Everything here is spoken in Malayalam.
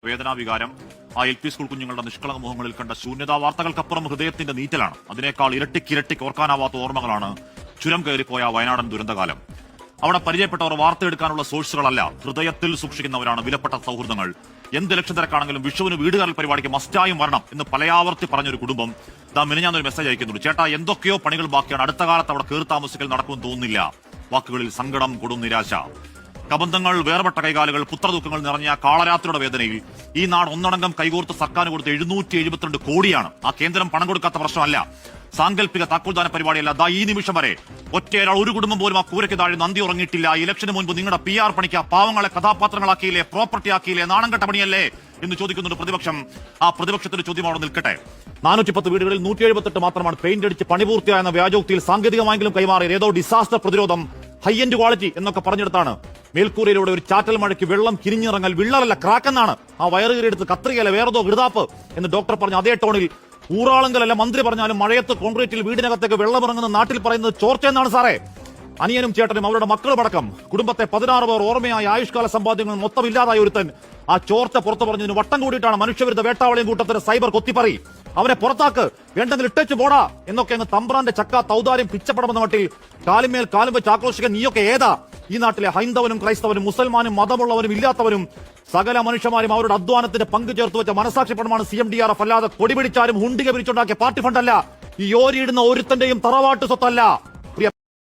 വേദനാവികാരം ആ LP സ്കൂൾ കുഞ്ഞുങ്ങളുടെ നിഷ്കളങ്ക മുഖങ്ങളിൽ കണ്ട ശൂന്യതാ വാർത്തകൾക്കപ്പുറം ഹൃദയത്തിന്റെ നീറ്റലാണ്. അതിനേക്കാൾ ഇരട്ടിക്കിരട്ടിക്ക് ഓർക്കാനാവാത്ത ഓർമ്മകളാണ് ചുരം കയറിപ്പോയ വയനാടൻ ദുരന്തകാലം. അവിടെ പരിചയപ്പെട്ടവർ വാർത്തയെടുക്കാനുള്ള സോഴ്സുകളല്ല, ഹൃദയത്തിൽ സൂക്ഷിക്കുന്നവരാണ് വിലപ്പെട്ട സൗഹൃദങ്ങൾ. എന്ത് ലക്ഷം തിരക്കാണെങ്കിലും വിഷുവിന് വീടുകാരൽ പരിപാടിക്ക് മസ്റ്റായും വരണം എന്ന് പലയാവർത്തി പറഞ്ഞൊരു കുടുംബം മിനിഞ്ഞാന്നൊരു മെസ്സേജ് അയക്കുന്നുണ്ട്. ചേട്ടാ, എന്തൊക്കെയോ പണികൾ ബാക്കിയാണ്, അടുത്ത കാലത്ത് അവിടെ കയറി താമസിക്കൽ നടക്കുമെന്ന് തോന്നുന്നില്ല. വാക്കുകളിൽ സങ്കടം, കൊടും നിരാശ. കബന്ധങ്ങൾ, വേർപെട്ട കൈകാലുകൾ, പുത്രദുഃഖങ്ങൾ നിറഞ്ഞ കാളരാത്രിയുടെ വേദനയിൽ ഈ നാട് ഒന്നടങ്കം കൈകോർത്ത് സർക്കാർ കൊടുത്ത് 772 കോടിയാണ്. ആ കേന്ദ്രം പണം കൊടുക്കാത്ത പ്രശ്നമല്ല, സാങ്കല്പിക താക്കോൽദാന പരിപാടിയല്ല. ഈ നിമിഷം വരെ ഒറ്റയൊരാൾ, ഒരു കുടുംബം പോലും ആ കൂരയ്ക്ക് താഴെ നന്ദി ഉറങ്ങിയിട്ടില്ല. ഇലക്ഷന് മുൻപ് നിങ്ങളുടെ PR പണിക്ക് പാവങ്ങളെ കഥാപാത്രങ്ങളാക്കിയില്ലേ, പ്രോപ്പർട്ടി ആക്കിയില്ലേ, നാണംകെട്ട പണിയല്ലേ എന്ന് ചോദിക്കുന്നുണ്ട് പ്രതിപക്ഷം. ആ പ്രതിപക്ഷത്തിന്റെ ചോദ്യം അവിടെ നിൽക്കട്ടെ. 410 വീടുകളിൽ 178 മാത്രമാണ് പെയിന്റ് അടിച്ച് പണി പൂർത്തിയായെന്ന വ്യാജോക്തിയിൽ സാങ്കേതികമായെങ്കിലും കൈമാറിയത്. ഏതോ ഡിസാസ്റ്റർ പ്രതിരോധം, ഹൈ എൻഡ് ക്വാളിറ്റി എന്നൊക്കെ പറഞ്ഞെടുത്താണ് മേൽക്കൂരയിലൂടെ ഒരു ചാറ്റൽ മഴയ്ക്ക് വെള്ളം കിരിഞ്ഞിറങ്ങൽ, വിള്ളലല്ല ക്രാക്കെന്നാണ്. ആ വയറ് കീറിയെടുത്ത് കത്രികയല്ല വേറെതോ ഗൃതാപ്പ് എന്ന് ഡോക്ടർ പറഞ്ഞ അതേ ടോണിൽ ഊറാളങ്കലല്ല മന്ത്രി പറഞ്ഞാലും മഴയത്ത് കോൺക്രീറ്റിൽ വീടിനകത്തേക്ക് വെള്ളമിറങ്ങുന്ന നാട്ടിൽ പറയുന്നത് ചോർച്ച എന്നാണ് സാറേ. അനിയനും ചേട്ടനും അവരുടെ മക്കളുമടക്കം കുടുംബത്തെ 16 പേർ ഓർമ്മയായ ആയുഷ്കാല സമ്പാദ്യങ്ങൾ മൊത്തം ഇല്ലാതായ ഒരുത്തൻ ആ ചോർച്ച പുറത്തു പറഞ്ഞതിന് വട്ടം കൂടിയിട്ടാണ് മനുഷ്യവിരുദ്ധ വേട്ടാവളിയും കൂട്ടത്തിന് സൈബർ കൊത്തിപ്പറി. അവനെ പുറത്താക്ക്, വേണ്ടെങ്കിൽ ഇട്ടേച്ചു പോടാ എന്നൊക്കെ അങ്ങ് തമ്പ്രാന്റെ ചക്ക തൗദാര്യം പിച്ചപ്പെടമെന്ന മട്ടിൽ കാലുമേൽ കാലും വെച്ച് ആക്രോശിക്കാൻ നീയൊക്കെ ഏതാ? ഈ നാട്ടിലെ ഹൈന്ദവനും ക്രൈസ്തവനും മുസൽമാനും മതമുള്ളവരും ഇല്ലാത്തവരും സകല മനുഷ്യന്മാരും അവരുടെ അധ്വാനത്തിന്റെ പങ്ക് ചേർത്ത് വെച്ച മനസാക്ഷിപ്പണമാണ് CMDRF. അല്ലാതെ കൊടിപിടിച്ചാലും ഹുണ്ടിക പിരിച്ചുണ്ടാക്കിയ പാർട്ടി ഫണ്ടല്ല. ഈ ഓരിയിടുന്ന ഒരുത്തന്റെയും തറവാട്ട് സ്വത്തല്ല.